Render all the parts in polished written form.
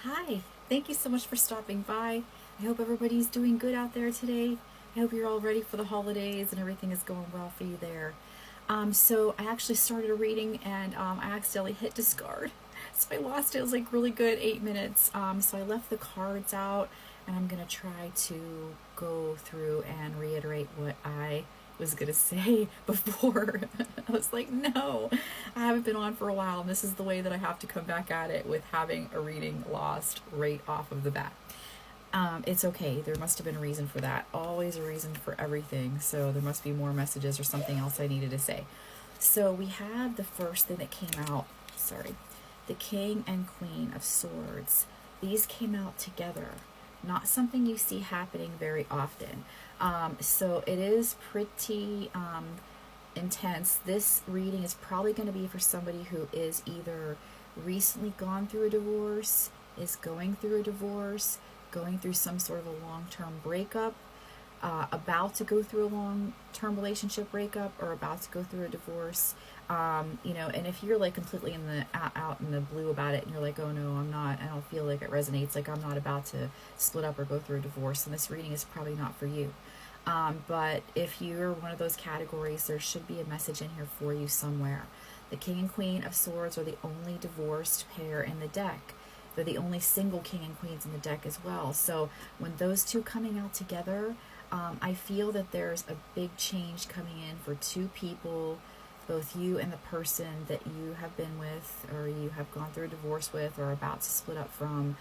Hi, thank you so much for stopping by. I hope everybody's doing good out there today. I hope you're all ready for the holidays and everything is going well for you there. So I actually started a reading and I accidentally hit discard. So I lost it. It was like really good 8 minutes. So I left the cards out and I'm going to try to go through and reiterate what I was going to say before. I was like, no, I haven't been on for a while, and this is the way that I have to come back at it with having a reading lost right off of the bat. It's okay. There must have been a reason for that. Always a reason for everything. So there must be more messages or something else I needed to say. So we have the first thing that came out. Sorry. The King and Queen of Swords. These came out together. Not something you see happening very often. So it is pretty intense. This reading is probably going to be for somebody who is either recently gone through a divorce, is going through a divorce, going through some sort of a long-term breakup, about to go through a long-term relationship breakup, or about to go through a divorce. And if you're like completely in the out in the blue about it, and you're like, oh no, I'm not, I don't feel like it resonates, like I'm not about to split up or go through a divorce, then this reading is probably not for you. But if you're one of those categories, there should be a message in here for you somewhere. The King and Queen of Swords are the only divorced pair in the deck. They're the only single king and queens in the deck as well. So when those two coming out together, I feel that there's a big change coming in for two people, both you and the person that you have been with, or you have gone through a divorce with, or about to split up from.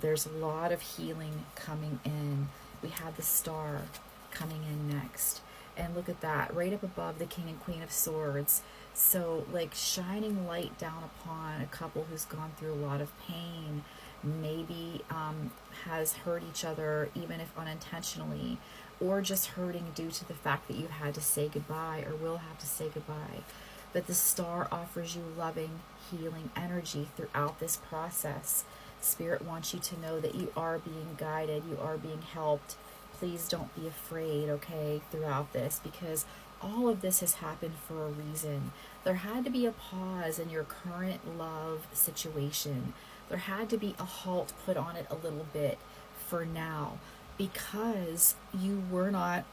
There's a lot of healing coming in. We have the Star coming in next. And look at that, right up above the King and Queen of Swords. So, like, shining light down upon a couple who's gone through a lot of pain, maybe has hurt each other, even if unintentionally, or just hurting due to the fact that you had to say goodbye or will have to say goodbye. But the Star offers you loving, healing energy throughout this process. Spirit wants you to know that you are being guided, you are being helped. Please don't be afraid, okay, throughout this, because all of this has happened for a reason. There had to be a pause in your current love situation. There had to be a halt put on it a little bit for now, because you were not,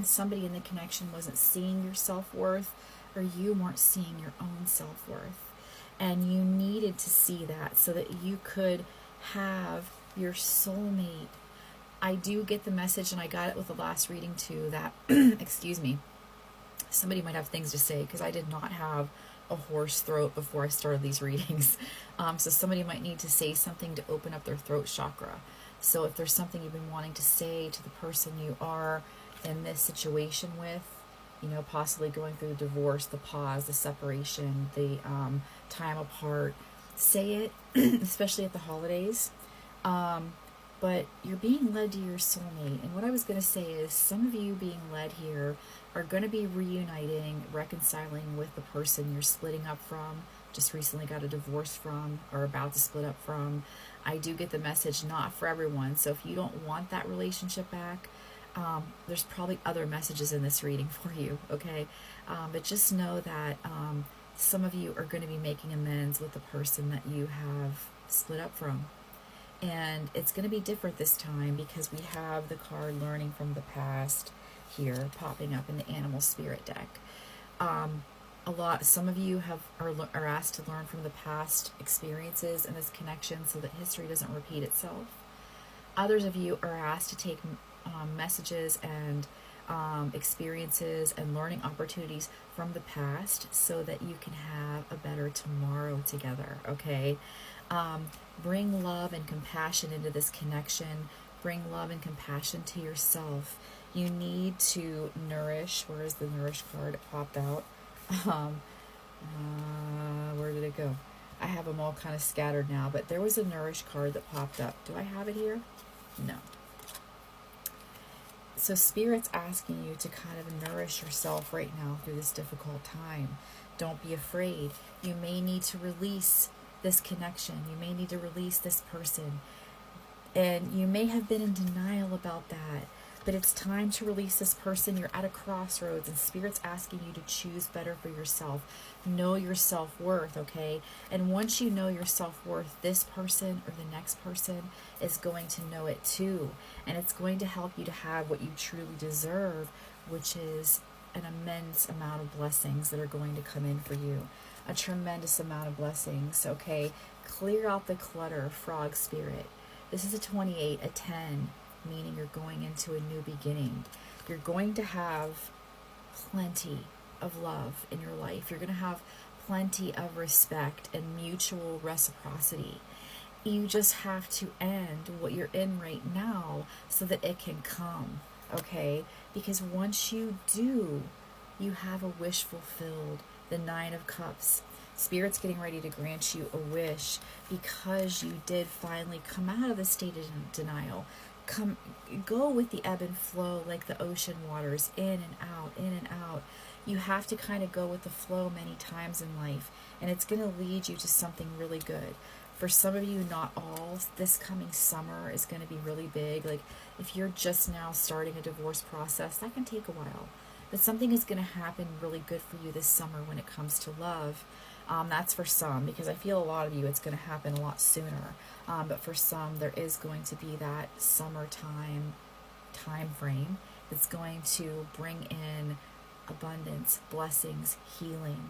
somebody in the connection wasn't seeing your self-worth, or you weren't seeing your own self-worth. And you needed to see that so that you could have your soulmate. I do get the message, and I got it with the last reading too, that, excuse me, somebody might have things to say, because I did not have a hoarse throat before I started these readings. So somebody might need to say something to open up their throat chakra. So if there's something you've been wanting to say to the person you are in this situation with, possibly going through the divorce, the pause, the separation, the time apart, say it, especially at the holidays. But you're being led to your soulmate. And what I was going to say is, some of you being led here are going to be reuniting, reconciling with the person you're splitting up from, just recently got a divorce from, or about to split up from. I do get the message, not for everyone. So if you don't want that relationship back, there's probably other messages in this reading for you, okay? But just know that some of you are going to be making amends with the person that you have split up from. And it's going to be different this time, because we have the card Learning from the Past here popping up in the Animal Spirit deck. Some of you are asked to learn from the past experiences in this connection so that history doesn't repeat itself. Others of you are asked to take messages and experiences and learning opportunities from the past so that you can have a better tomorrow together, okay? Bring love and compassion into this connection. Bring love and compassion to yourself. You need to nourish. Where is the nourish card? It popped out. Where did it go? I have them all kind of scattered now, but there was a nourish card that popped up. Do I have it here? No. So Spirit's asking you to kind of nourish yourself right now through this difficult time. Don't be afraid. You may need to release this connection. You may need to release this person. And you may have been in denial about that. But it's time to release this person. You're at a crossroads, and Spirit's asking you to choose better for yourself. Know your self-worth, okay? And once you know your self-worth, this person or the next person is going to know it too. And it's going to help you to have what you truly deserve, which is an immense amount of blessings that are going to come in for you. A tremendous amount of blessings, okay? Clear out the clutter, frog spirit. This is a 28, a 10, meaning you're going into a new beginning. You're going to have plenty of love in your life. You're going to have plenty of respect and mutual reciprocity. You just have to end what you're in right now so that it can come, okay? Because once you do, you have a wish fulfilled. The 9 of Cups. Spirit's getting ready to grant you a wish because you did finally come out of the state of denial. Go with the ebb and flow like the ocean waters, in and out, in and out. You have to kind of go with the flow many times in life, and it's going to lead you to something really good. For some of you, not all, this coming summer is going to be really big. Like if you're just now starting a divorce process, that can take a while. But something is going to happen really good for you this summer when it comes to love. That's for some, because I feel a lot of you it's going to happen a lot sooner. But for some, there is going to be that summertime time frame that's going to bring in abundance, blessings, healing.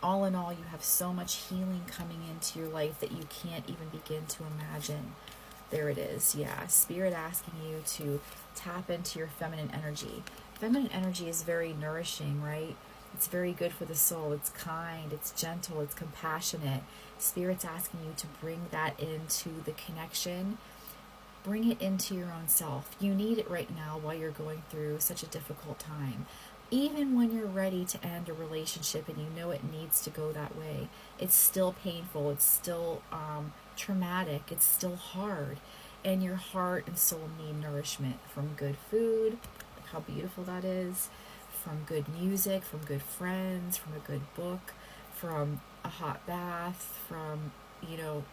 All in all, you have so much healing coming into your life that you can't even begin to imagine. There it is. Yeah, Spirit asking you to tap into your feminine energy. Feminine energy is very nourishing, right? It's very good for the soul. It's kind, it's gentle, it's compassionate. Spirit's asking you to bring that into the connection. Bring it into your own self. You need it right now while you're going through such a difficult time. Even when you're ready to end a relationship and you know it needs to go that way, it's still painful, it's still traumatic, it's still hard. And your heart and soul need nourishment from good food, how beautiful that is, from good music, from good friends, from a good book, from a hot bath, from,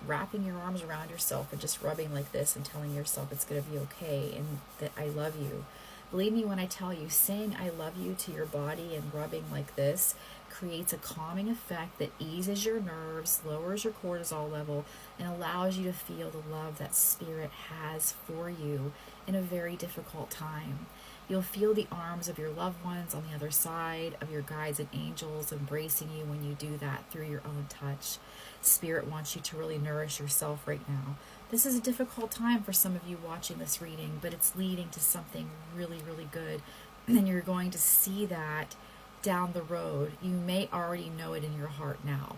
wrapping your arms around yourself and just rubbing like this and telling yourself it's going to be okay and that I love you. Believe me when I tell you, saying I love you to your body and rubbing like this creates a calming effect that eases your nerves, lowers your cortisol level, and allows you to feel the love that Spirit has for you in a very difficult time. You'll feel the arms of your loved ones on the other side, of your guides and angels embracing you when you do that through your own touch. Spirit wants you to really nourish yourself right now. This is a difficult time for some of you watching this reading, but it's leading to something really, really good. And you're going to see that down the road. You may already know it in your heart now.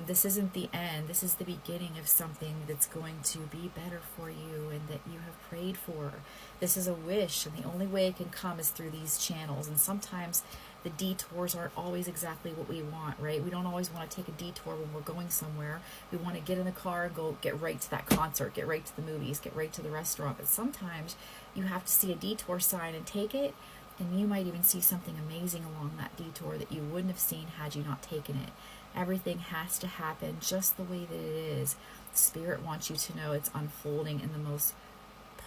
This isn't the end. This is the beginning of something that's going to be better for you and that you have prayed for. This is a wish, and the only way it can come is through these channels. And sometimes the detours aren't always exactly what we want, right? We don't always want to take a detour when we're going somewhere. We want to get in the car and go get right to that concert, get right to the movies, get right to the restaurant. But sometimes you have to see a detour sign and take it, and you might even see something amazing along that detour that you wouldn't have seen had you not taken it. Everything has to happen just the way that it is. Spirit wants you to know it's unfolding in the most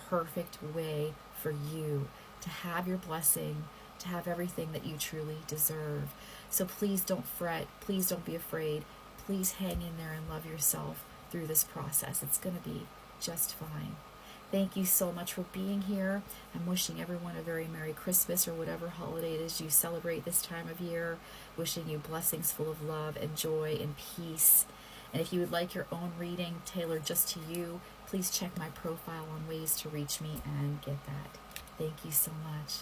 perfect way for you to have your blessing, to have everything that you truly deserve. So please don't fret. Please don't be afraid. Please hang in there and love yourself through this process. It's going to be just fine. Thank you so much for being here. I'm wishing everyone a very Merry Christmas or whatever holiday it is you celebrate this time of year. Wishing you blessings full of love and joy and peace. And if you would like your own reading tailored just to you, please check my profile on ways to reach me and get that. Thank you so much.